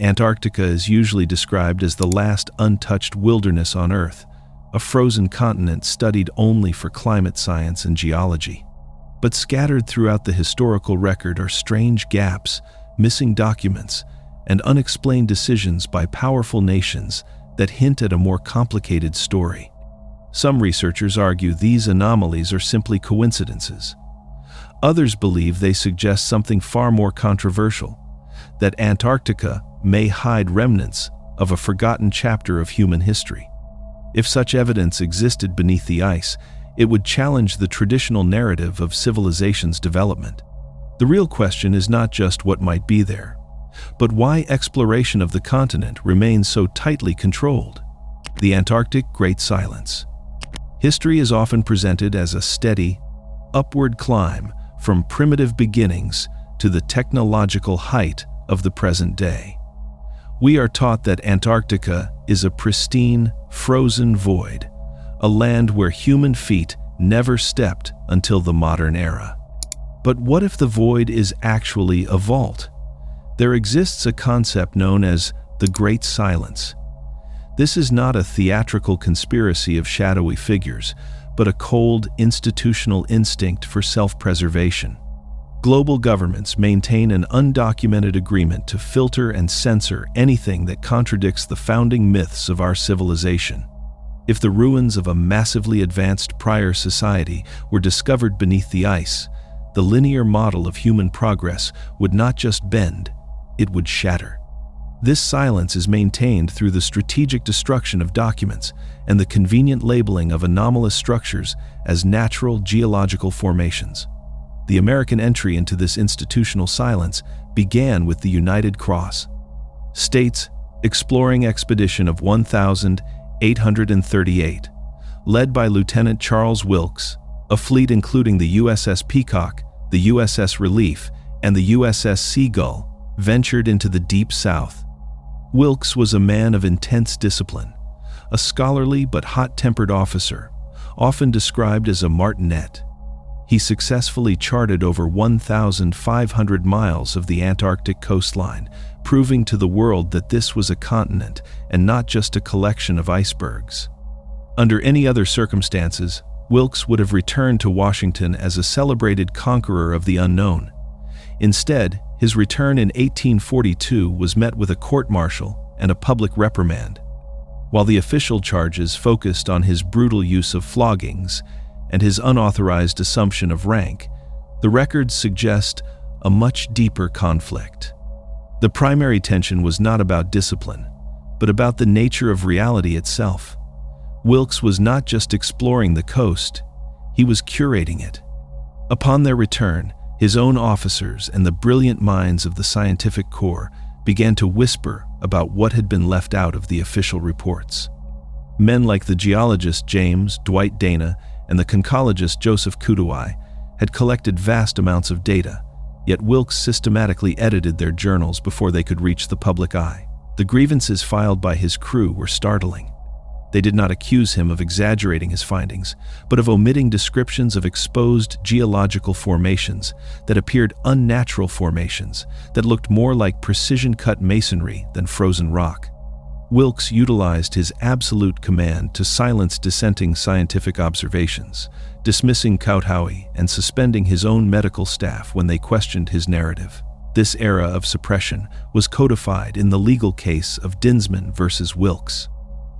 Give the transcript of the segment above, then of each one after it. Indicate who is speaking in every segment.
Speaker 1: Antarctica is usually described as the last untouched wilderness on Earth, a frozen continent studied only for climate science and geology. But scattered throughout the historical record are strange gaps, missing documents, and unexplained decisions by powerful nations that hint at a more complicated story. Some researchers argue these anomalies are simply coincidences. Others believe they suggest something far more controversial, that Antarctica may hide remnants of a forgotten chapter of human history. If such evidence existed beneath the ice, it would challenge the traditional narrative of civilization's development. The real question is not just what might be there, but why exploration of the continent remains so tightly controlled. The Antarctic Great Silence. History is often presented as a steady, upward climb from primitive beginnings to the technological height of the present day. We are taught that Antarctica is a pristine, frozen void, a land where human feet never stepped until the modern era. But what if the void is actually a vault? There exists a concept known as the Great Silence. This is not a theatrical conspiracy of shadowy figures, but a cold, institutional instinct for self-preservation. Global governments maintain an undocumented agreement to filter and censor anything that contradicts the founding myths of our civilization. If the ruins of a massively advanced prior society were discovered beneath the ice, the linear model of human progress would not just bend, it would shatter. This silence is maintained through the strategic destruction of documents and the convenient labeling of anomalous structures as natural geological formations. The American entry into this institutional silence began with the United Cross. States Exploring Expedition of 1838, led by Lieutenant Charles Wilkes, a fleet including the USS Peacock, the USS Relief, and the USS Seagull, ventured into the Deep South. Wilkes was a man of intense discipline, a scholarly but hot-tempered officer, often described as a martinet. He successfully charted over 1,500 miles of the Antarctic coastline, proving to the world that this was a continent and not just a collection of icebergs. Under any other circumstances, Wilkes would have returned to Washington as a celebrated conqueror of the unknown. Instead, his return in 1842 was met with a court-martial and a public reprimand. While the official charges focused on his brutal use of floggings and his unauthorized assumption of rank, the records suggest a much deeper conflict. The primary tension was not about discipline, but about the nature of reality itself. Wilkes was not just exploring the coast, he was curating it. Upon their return, his own officers and the brilliant minds of the scientific corps began to whisper about what had been left out of the official reports. Men like the geologist James Dwight Dana and the conchologist Joseph Kutuai had collected vast amounts of data, yet Wilkes systematically edited their journals before they could reach the public eye. The grievances filed by his crew were startling. They did not accuse him of exaggerating his findings, but of omitting descriptions of exposed geological formations that appeared unnatural formations that looked more like precision-cut masonry than frozen rock. Wilkes utilized his absolute command to silence dissenting scientific observations, dismissing Kouthoui and suspending his own medical staff when they questioned his narrative. This era of suppression was codified in the legal case of Dinsman versus Wilkes.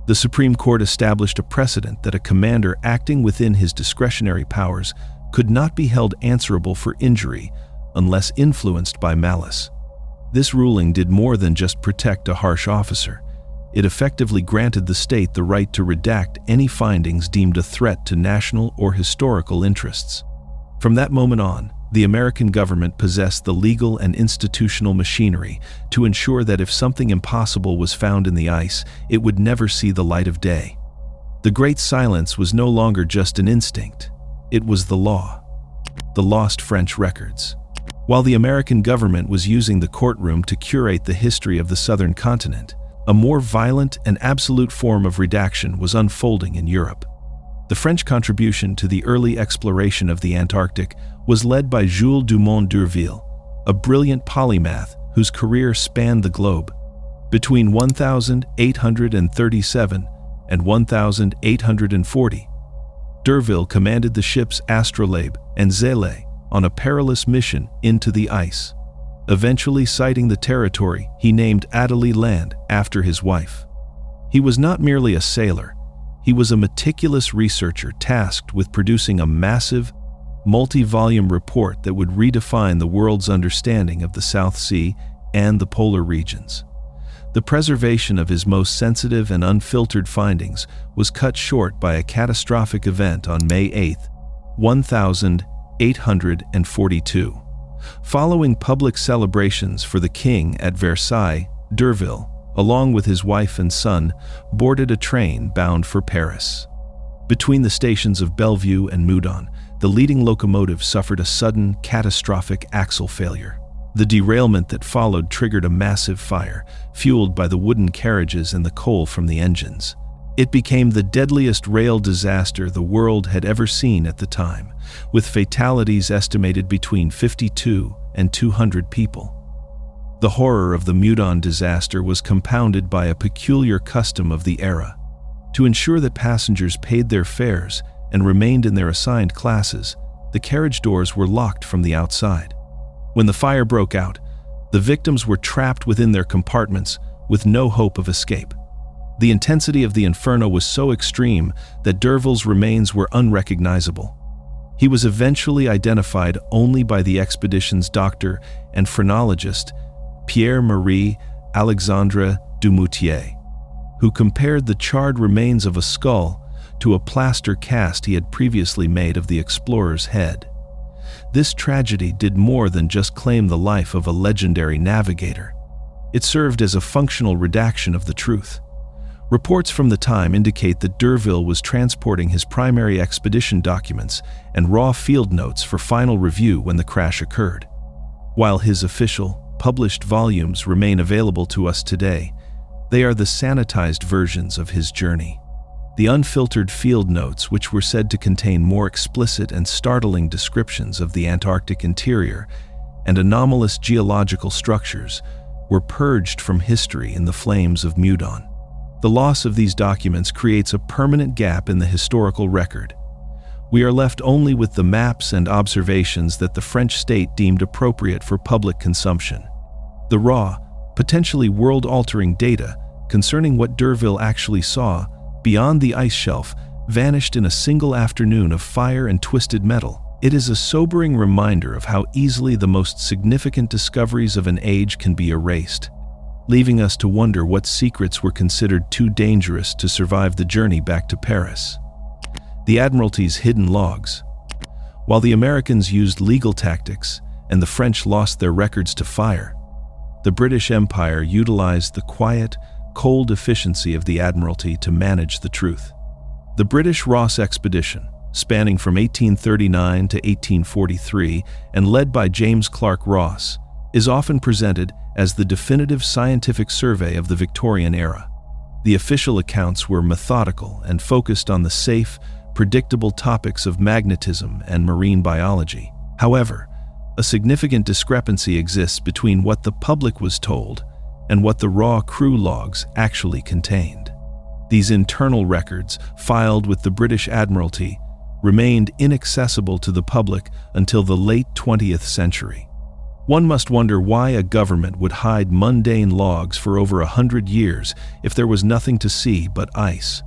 Speaker 1: The Supreme Court established a precedent that a commander acting within his discretionary powers could not be held answerable for injury unless influenced by malice. This ruling did more than just protect a harsh officer. It effectively granted the state the right to redact any findings deemed a threat to national or historical interests. From that moment on, the American government possessed the legal and institutional machinery to ensure that if something impossible was found in the ice, it would never see the light of day. The Great Silence was no longer just an instinct. It was the law. The lost French records. While the American government was using the courtroom to curate the history of the southern continent, a more violent and absolute form of redaction was unfolding in Europe. The French contribution to the early exploration of the Antarctic was led by Jules Dumont d'Urville, a brilliant polymath whose career spanned the globe. Between 1837 and 1840, d'Urville commanded the ships Astrolabe and Zélé on a perilous mission into the ice. Eventually sighting the territory he named Adelie Land after his wife. He was not merely a sailor, he was a meticulous researcher tasked with producing a massive, multi-volume report that would redefine the world's understanding of the South Sea and the polar regions. The preservation of his most sensitive and unfiltered findings was cut short by a catastrophic event on May 8, 1842. Following public celebrations for the king at Versailles, d'Urville, along with his wife and son, boarded a train bound for Paris. Between the stations of Bellevue and Meudon, the leading locomotive suffered a sudden, catastrophic axle failure. The derailment that followed triggered a massive fire, fueled by the wooden carriages and the coal from the engines. It became the deadliest rail disaster the world had ever seen at the time, with fatalities estimated between 52 and 200 people. The horror of the Meudon disaster was compounded by a peculiar custom of the era. To ensure that passengers paid their fares and remained in their assigned classes, the carriage doors were locked from the outside. When the fire broke out, the victims were trapped within their compartments with no hope of escape. The intensity of the inferno was so extreme that d'Urville's remains were unrecognizable. He was eventually identified only by the expedition's doctor and phrenologist, Pierre-Marie Alexandre Dumoutier, who compared the charred remains of a skull to a plaster cast he had previously made of the explorer's head. This tragedy did more than just claim the life of a legendary navigator. It served as a functional redaction of the truth. Reports from the time indicate that d'Urville was transporting his primary expedition documents and raw field notes for final review when the crash occurred. While his official, published volumes remain available to us today, they are the sanitized versions of his journey. The unfiltered field notes, which were said to contain more explicit and startling descriptions of the Antarctic interior and anomalous geological structures, were purged from history in the flames of Meudon. The loss of these documents creates a permanent gap in the historical record. We are left only with the maps and observations that the French state deemed appropriate for public consumption. The raw, potentially world-altering data concerning what d'Urville actually saw beyond the ice shelf vanished in a single afternoon of fire and twisted metal. It is a sobering reminder of how easily the most significant discoveries of an age can be erased, leaving us to wonder what secrets were considered too dangerous to survive the journey back to Paris. The Admiralty's hidden logs. While the Americans used legal tactics and the French lost their records to fire, the British Empire utilized the quiet, cold efficiency of the Admiralty to manage the truth. The British Ross expedition, spanning from 1839 to 1843 and led by James Clark Ross, is often presented as the definitive scientific survey of the Victorian era. The official accounts were methodical and focused on the safe, predictable topics of magnetism and marine biology. However, a significant discrepancy exists between what the public was told and what the raw crew logs actually contained. These internal records, filed with the British Admiralty, remained inaccessible to the public until the late 20th century. One must wonder why a government would hide mundane logs for over 100 years if there was nothing to see but ice.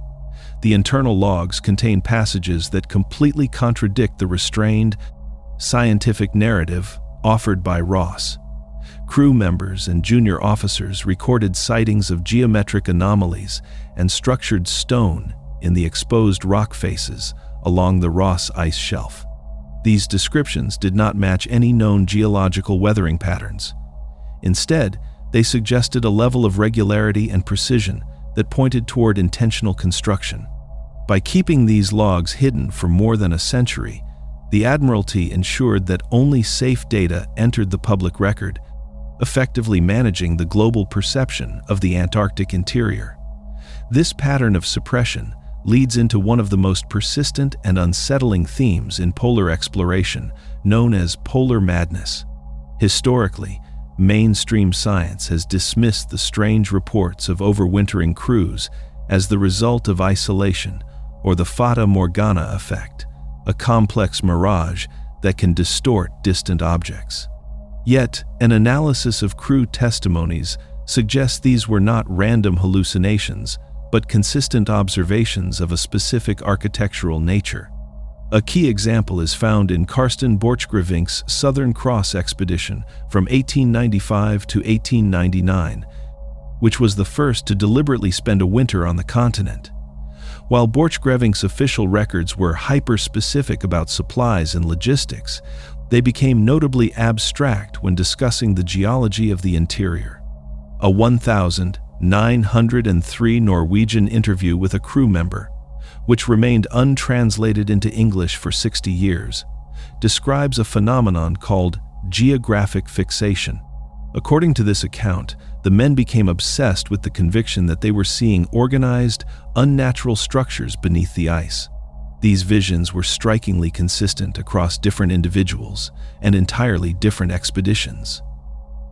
Speaker 1: The internal logs contain passages that completely contradict the restrained, scientific narrative offered by Ross. Crew members and junior officers recorded sightings of geometric anomalies and structured stone in the exposed rock faces along the Ross ice shelf. These descriptions did not match any known geological weathering patterns. Instead, they suggested a level of regularity and precision that pointed toward intentional construction. By keeping these logs hidden for more than a century, the Admiralty ensured that only safe data entered the public record, effectively managing the global perception of the Antarctic interior. This pattern of suppression leads into one of the most persistent and unsettling themes in polar exploration, known as polar madness. Historically, mainstream science has dismissed the strange reports of overwintering crews as the result of isolation or the Fata Morgana effect, a complex mirage that can distort distant objects. Yet, an analysis of crew testimonies suggests these were not random hallucinations, but consistent observations of a specific architectural nature. A key example is found in Karsten Borchgrevink's Southern Cross expedition from 1895 to 1899, which was the first to deliberately spend a winter on the continent. While Borchgrevink's official records were hyper-specific about supplies and logistics, they became notably abstract when discussing the geology of the interior. A 1,903 Norwegian interview with a crew member, which remained untranslated into English for 60 years, describes a phenomenon called geographic fixation. According to this account, the men became obsessed with the conviction that they were seeing organized, unnatural structures beneath the ice. These visions were strikingly consistent across different individuals and entirely different expeditions.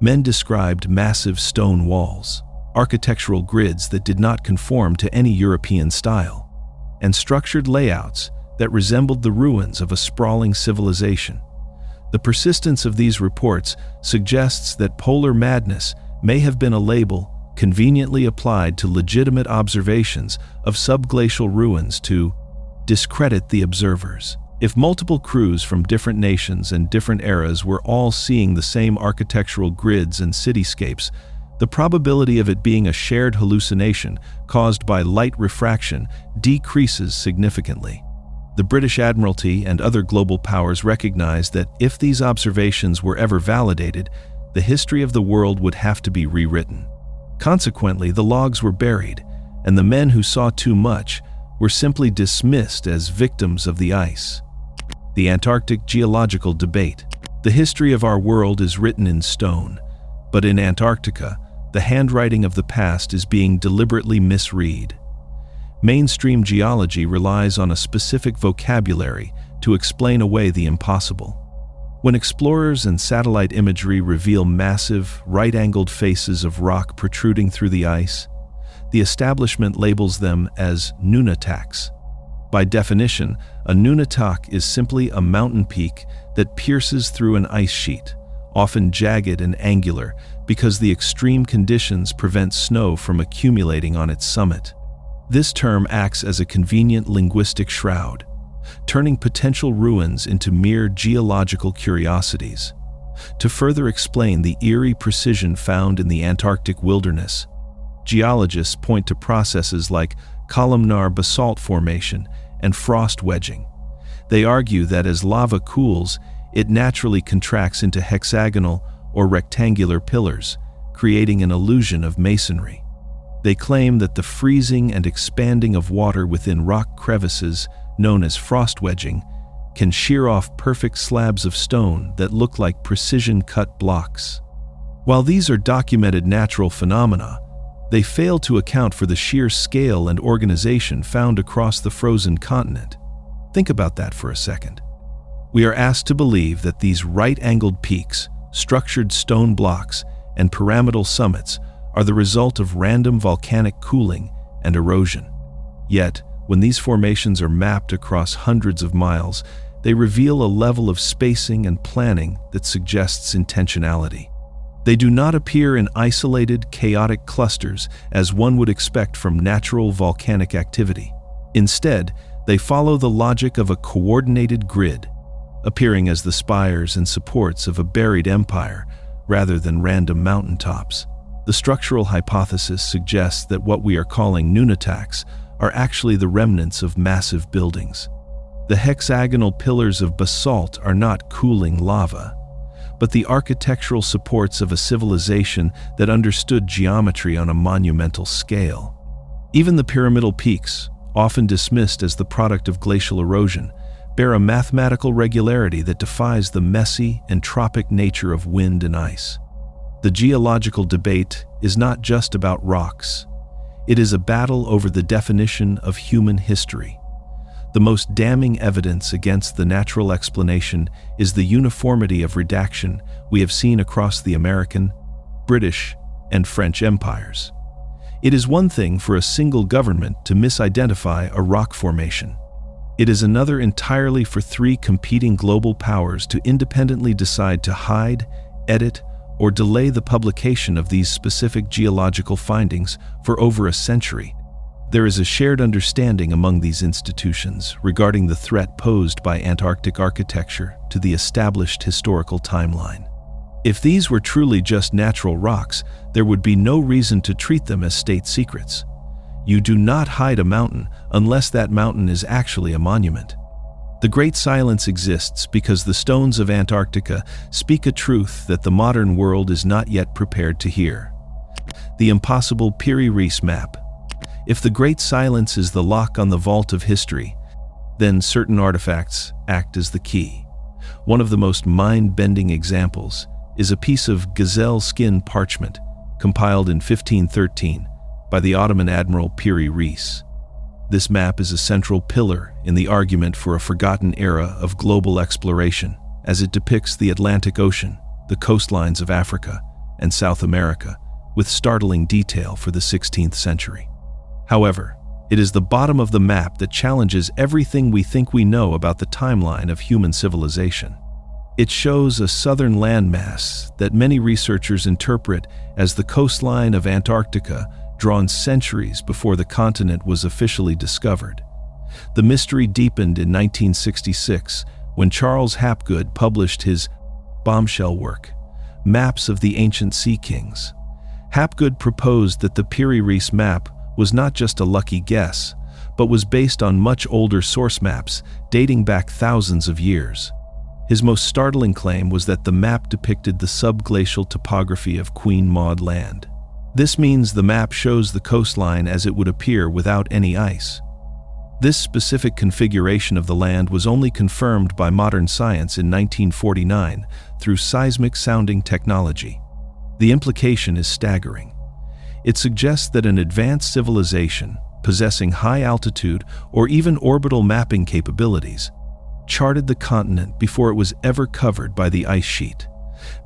Speaker 1: Men described massive stone walls, architectural grids that did not conform to any European style, and structured layouts that resembled the ruins of a sprawling civilization. The persistence of these reports suggests that polar madness may have been a label conveniently applied to legitimate observations of subglacial ruins to discredit the observers. If multiple crews from different nations and different eras were all seeing the same architectural grids and cityscapes, the probability of it being a shared hallucination caused by light refraction decreases significantly. The British Admiralty and other global powers recognized that if these observations were ever validated, the history of the world would have to be rewritten. Consequently, the logs were buried, and the men who saw too much were simply dismissed as victims of the ice. The Antarctic geological debate. The history of our world is written in stone, but in Antarctica, the handwriting of the past is being deliberately misread. Mainstream geology relies on a specific vocabulary to explain away the impossible. When explorers and satellite imagery reveal massive, right-angled faces of rock protruding through the ice, the establishment labels them as nunataks. By definition, a nunatak is simply a mountain peak that pierces through an ice sheet, often jagged and angular because the extreme conditions prevent snow from accumulating on its summit. This term acts as a convenient linguistic shroud, turning potential ruins into mere geological curiosities. To further explain the eerie precision found in the Antarctic wilderness, geologists point to processes like columnar basalt formation and frost wedging. They argue that as lava cools, it naturally contracts into hexagonal or rectangular pillars, creating an illusion of masonry. They claim that the freezing and expanding of water within rock crevices, known as frost wedging, can shear off perfect slabs of stone that look like precision-cut blocks. While these are documented natural phenomena, they fail to account for the sheer scale and organization found across the frozen continent. Think about that for a second. We are asked to believe that these right-angled peaks, structured stone blocks, and pyramidal summits are the result of random volcanic cooling and erosion. Yet, when these formations are mapped across hundreds of miles, they reveal a level of spacing and planning that suggests intentionality. They do not appear in isolated, chaotic clusters as one would expect from natural volcanic activity. Instead, they follow the logic of a coordinated grid, appearing as the spires and supports of a buried empire rather than random mountaintops. The structural hypothesis suggests that what we are calling nunataks are actually the remnants of massive buildings. The hexagonal pillars of basalt are not cooling lava, but the architectural supports of a civilization that understood geometry on a monumental scale. Even the pyramidal peaks, often dismissed as the product of glacial erosion, bear a mathematical regularity that defies the messy, entropic nature of wind and ice. The geological debate is not just about rocks. It is a battle over the definition of human history. The most damning evidence against the natural explanation is the uniformity of redaction we have seen across the American, British, and French empires. It is one thing for a single government to misidentify a rock formation. It is another entirely for three competing global powers to independently decide to hide, edit, or delay the publication of these specific geological findings for over a century. There is a shared understanding among these institutions regarding the threat posed by Antarctic architecture to the established historical timeline. If these were truly just natural rocks, there would be no reason to treat them as state secrets. You do not hide a mountain unless that mountain is actually a monument. The Great Silence exists because the stones of Antarctica speak a truth that the modern world is not yet prepared to hear. The impossible Piri-Reis map. If the Great Silence is the lock on the vault of history, then certain artifacts act as the key. One of the most mind-bending examples is a piece of gazelle skin parchment compiled in 1513 by the Ottoman Admiral Piri-Reis. This map is a central pillar in the argument for a forgotten era of global exploration, as it depicts the Atlantic Ocean, the coastlines of Africa, and South America with startling detail for the 16th century. However, it is the bottom of the map that challenges everything we think we know about the timeline of human civilization. It shows a southern landmass that many researchers interpret as the coastline of Antarctica, drawn centuries before the continent was officially discovered. The mystery deepened in 1966 when Charles Hapgood published his bombshell work, Maps of the Ancient Sea Kings. Hapgood proposed that the Piri-Reis map was not just a lucky guess, but was based on much older source maps dating back thousands of years. His most startling claim was that the map depicted the subglacial topography of Queen Maud Land. This means the map shows the coastline as it would appear without any ice. This specific configuration of the land was only confirmed by modern science in 1949 through seismic sounding technology. The implication is staggering. It suggests that an advanced civilization, possessing high altitude or even orbital mapping capabilities, charted the continent before it was ever covered by the ice sheet.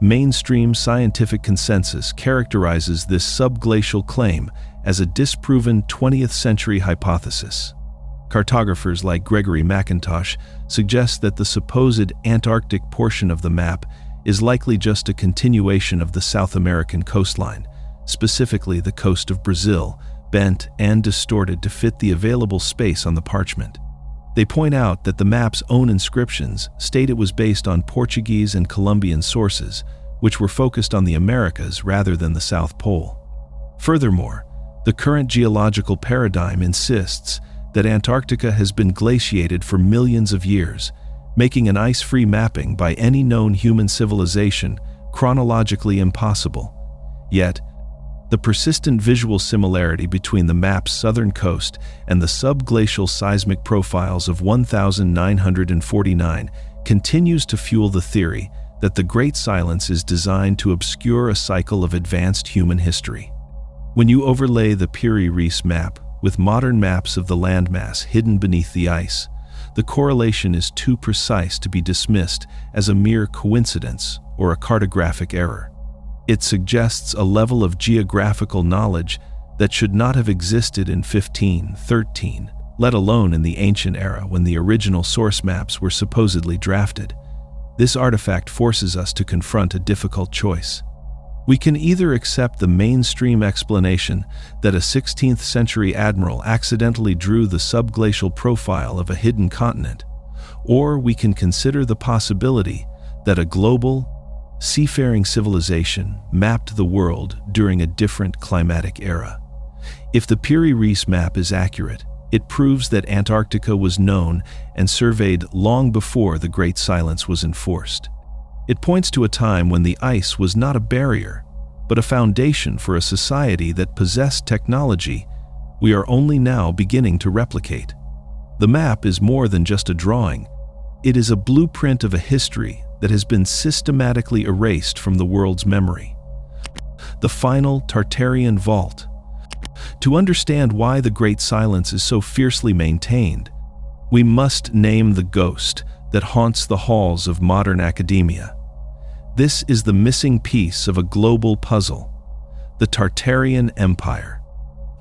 Speaker 1: Mainstream scientific consensus characterizes this subglacial claim as a disproven 20th century hypothesis. Cartographers like Gregory McIntosh suggest that the supposed Antarctic portion of the map is likely just a continuation of the South American coastline, specifically the coast of Brazil, bent and distorted to fit the available space on the parchment. They point out that the map's own inscriptions state it was based on Portuguese and Colombian sources, which were focused on the Americas rather than the South Pole. Furthermore, the current geological paradigm insists that Antarctica has been glaciated for millions of years, making an ice-free mapping by any known human civilization chronologically impossible. Yet, the persistent visual similarity between the map's southern coast and the subglacial seismic profiles of 1949 continues to fuel the theory that the Great Silence is designed to obscure a cycle of advanced human history. When you overlay the Piri-Reis map with modern maps of the landmass hidden beneath the ice, the correlation is too precise to be dismissed as a mere coincidence or a cartographic error. It suggests a level of geographical knowledge that should not have existed in 1513, let alone in the ancient era when the original source maps were supposedly drafted. This artifact forces us to confront a difficult choice. We can either accept the mainstream explanation that a 16th century admiral accidentally drew the subglacial profile of a hidden continent, or we can consider the possibility that a global, seafaring civilization mapped the world during a different climatic era. If the Piri-Reis map is accurate, it proves that Antarctica was known and surveyed long before the Great Silence was enforced. It points to a time when the ice was not a barrier, but a foundation for a society that possessed technology we are only now beginning to replicate. The map is more than just a drawing. It is a blueprint of a history that has been systematically erased from the world's memory. The final Tartarian vault. To understand why the Great Silence is so fiercely maintained, We must name the ghost that haunts the halls of modern academia. This is the missing piece of a global puzzle, the Tartarian Empire.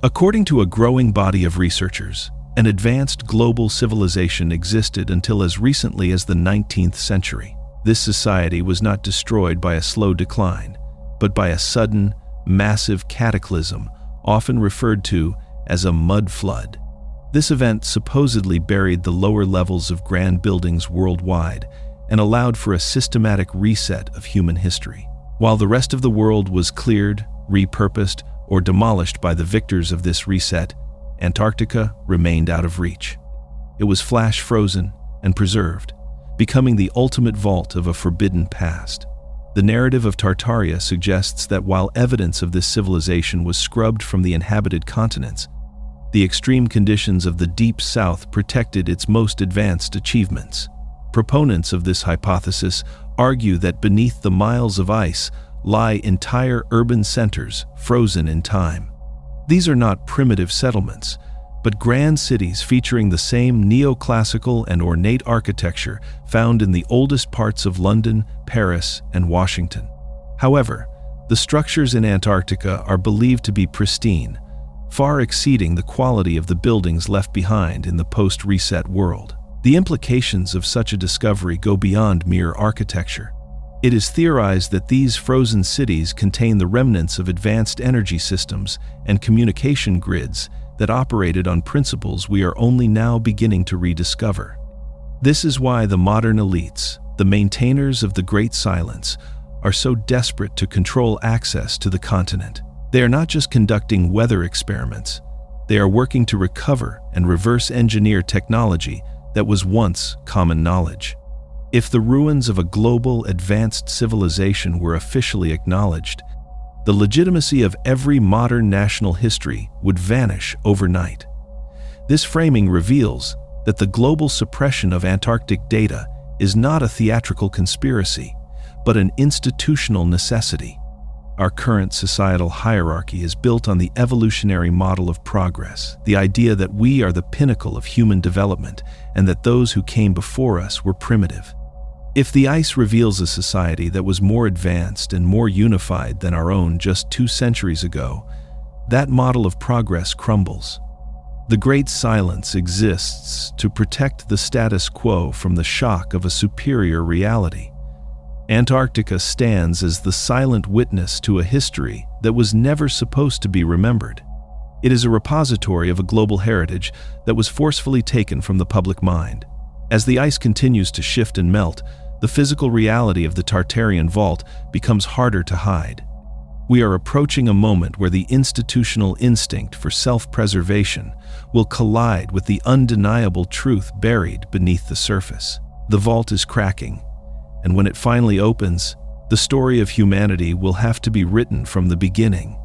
Speaker 1: According to a growing body of researchers, an advanced global civilization existed until as recently as the 19th century. This society was not destroyed by a slow decline, but by a sudden, massive cataclysm, often referred to as a mud flood. This event supposedly buried the lower levels of grand buildings worldwide and allowed for a systematic reset of human history. While the rest of the world was cleared, repurposed, or demolished by the victors of this reset, Antarctica remained out of reach. It was flash frozen and preserved, becoming the ultimate vault of a forbidden past. The narrative of Tartaria suggests that while evidence of this civilization was scrubbed from the inhabited continents, the extreme conditions of the Deep South protected its most advanced achievements. Proponents of this hypothesis argue that beneath the miles of ice lie entire urban centers frozen in time. These are not primitive settlements, but grand cities featuring the same neoclassical and ornate architecture found in the oldest parts of London, Paris, and Washington. However, the structures in Antarctica are believed to be pristine, far exceeding the quality of the buildings left behind in the post-reset world. The implications of such a discovery go beyond mere architecture. It is theorized that these frozen cities contain the remnants of advanced energy systems and communication grids that operated on principles we are only now beginning to rediscover. This is why the modern elites, the maintainers of the Great Silence, are so desperate to control access to the continent. They are not just conducting weather experiments, they are working to recover and reverse engineer technology that was once common knowledge. If the ruins of a global advanced civilization were officially acknowledged, the legitimacy of every modern national history would vanish overnight. This framing reveals that the global suppression of Antarctic data is not a theatrical conspiracy, but an institutional necessity. Our current societal hierarchy is built on the evolutionary model of progress, the idea that we are the pinnacle of human development and that those who came before us were primitive. If the ice reveals a society that was more advanced and more unified than our own just 2 centuries ago, that model of progress crumbles. The Great Silence exists to protect the status quo from the shock of a superior reality. Antarctica stands as the silent witness to a history that was never supposed to be remembered. It is a repository of a global heritage that was forcefully taken from the public mind. As the ice continues to shift and melt, the physical reality of the Tartarian vault becomes harder to hide. We are approaching a moment where the institutional instinct for self-preservation will collide with the undeniable truth buried beneath the surface. The vault is cracking, and when it finally opens, the story of humanity will have to be written from the beginning.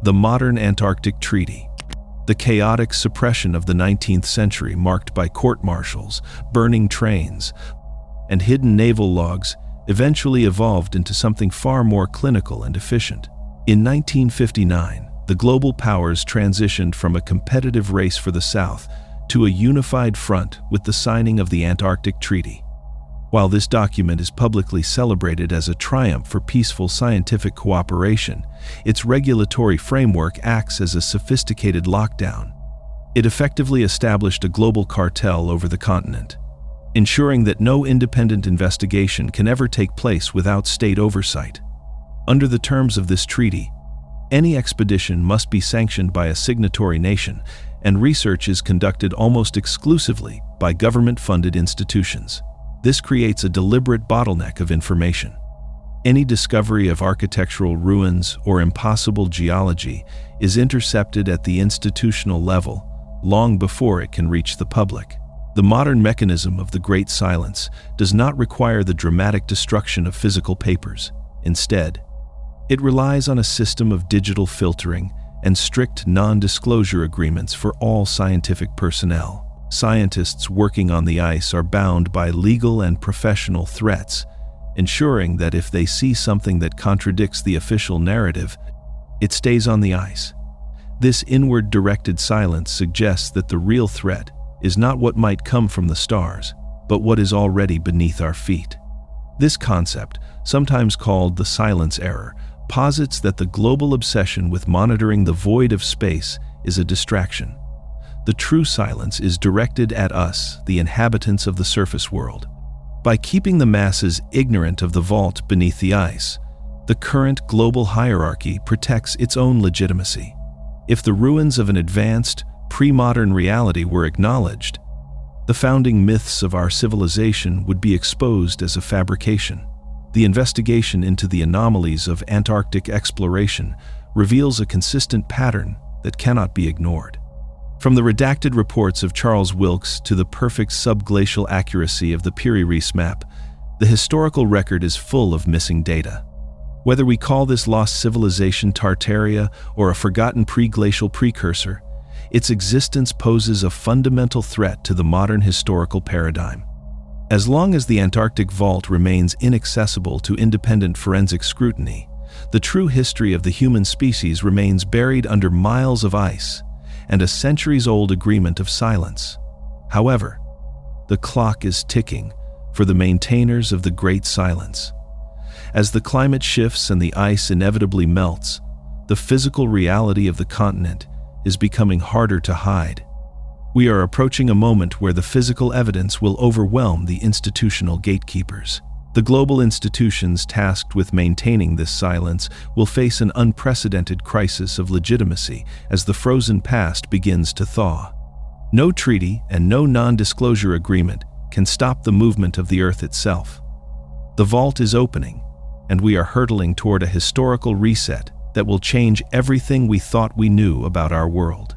Speaker 1: The modern Antarctic Treaty. The chaotic suppression of the 19th century, marked by court-martials, burning trains, and hidden naval logs, eventually evolved into something far more clinical and efficient. In 1959, the global powers transitioned from a competitive race for the South to a unified front with the signing of the Antarctic Treaty. While this document is publicly celebrated as a triumph for peaceful scientific cooperation, its regulatory framework acts as a sophisticated lockdown. It effectively established a global cartel over the continent, ensuring that no independent investigation can ever take place without state oversight. Under the terms of this treaty, any expedition must be sanctioned by a signatory nation, and research is conducted almost exclusively by government-funded institutions. This creates a deliberate bottleneck of information. Any discovery of architectural ruins or impossible geology is intercepted at the institutional level long before it can reach the public. The modern mechanism of the Great Silence does not require the dramatic destruction of physical papers. Instead, it relies on a system of digital filtering and strict non-disclosure agreements for all scientific personnel. Scientists working on the ice are bound by legal and professional threats, ensuring that if they see something that contradicts the official narrative, it stays on the ice. This inward-directed silence suggests that the real threat is not what might come from the stars, but what is already beneath our feet. This concept, sometimes called the silence error, posits that the global obsession with monitoring the void of space is a distraction. The true silence is directed at us, the inhabitants of the surface world. By keeping the masses ignorant of the vault beneath the ice, the current global hierarchy protects its own legitimacy. If the ruins of an advanced, pre-modern reality were acknowledged, the founding myths of our civilization would be exposed as a fabrication. The investigation into the anomalies of Antarctic exploration reveals a consistent pattern that cannot be ignored. From the redacted reports of Charles Wilkes to the perfect subglacial accuracy of the Piri Reis map, the historical record is full of missing data. Whether we call this lost civilization Tartaria or a forgotten pre-glacial precursor, its existence poses a fundamental threat to the modern historical paradigm. As long as the Antarctic vault remains inaccessible to independent forensic scrutiny, the true history of the human species remains buried under miles of ice and a centuries-old agreement of silence. However, the clock is ticking for the maintainers of the Great Silence. As the climate shifts and the ice inevitably melts, the physical reality of the continent is becoming harder to hide. We are approaching a moment where the physical evidence will overwhelm the institutional gatekeepers. The global institutions tasked with maintaining this silence will face an unprecedented crisis of legitimacy as the frozen past begins to thaw. No treaty and no non-disclosure agreement can stop the movement of the Earth itself. The vault is opening, and we are hurtling toward a historical reset that will change everything we thought we knew about our world.